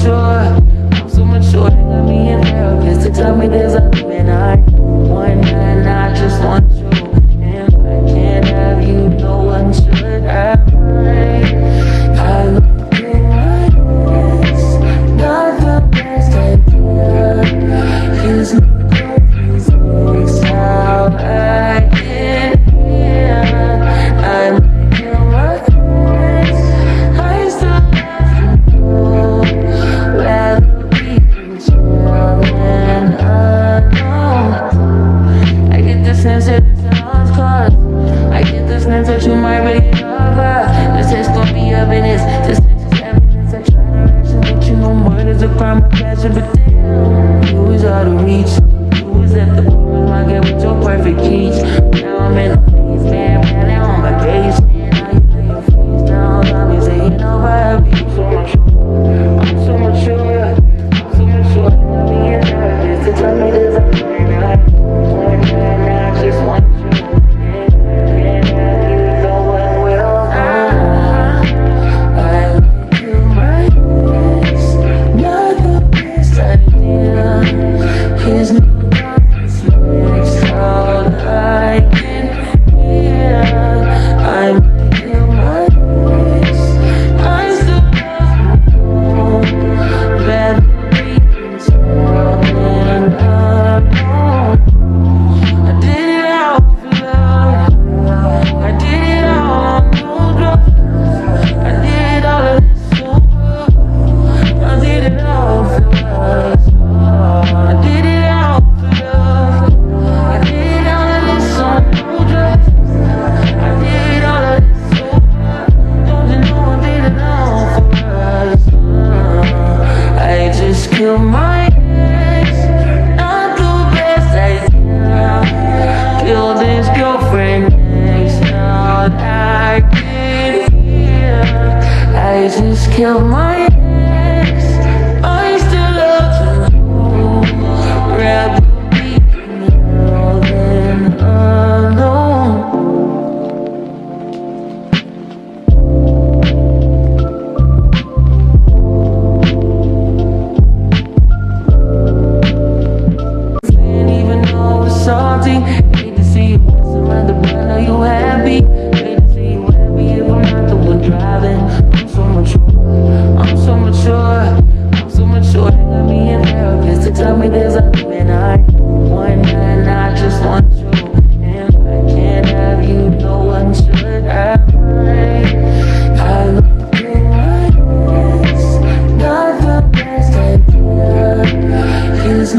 mature. They got me in therapist to tell me there's other men I want, and I just want you. And if I can't have you, no one should have. I look in my eyes, not the best idea. His new girlfriend's next out. I get here. I look in my eyes, I still love you. Rather be controlled than alone. I get the sense that it's lost cause. I get the sense that you might really love her. This is gonna be evidence. This text is evidence. I try to rationate you no more. There's a crime of passion, but damn, you was out of reach. You was at the bottom, I get with your perfect keys. Now I'm in the place, man. Now I'm a base, man. Now you lay your face down. Got me saying over every so much. I'm so mature. I'm so mature. Got me in therapist to tell me there's a man I want, and I just want you. And have you, no one will. I look in my eyes, not the best idea. His new girlfriend's next out. I can hear. I look in my eyes, I still love you. Rather be controlled than alone. I did it all for love. I did it all on no drugs. I did all of this sober. I did it all for us. I did it all for love. I did all of this on no drugs. I did all of this sober. Don't you know I did it all for us? I just killed my ex, not the best idea. Killed his girlfriend next out. I can hear. I just killed my ex. I still love you. Rather be controlled than alone. And even though it's salty, hate to see you with some other, but I know you happy. Hate to see you happy if I'm not the one driving. I'm so mature. I'm so mature. I'm so mature. They got me in therapist to tell me there's other men I want, and I just want you. And if I can't have you, no one should have. I look in my eyes, not the best idea. His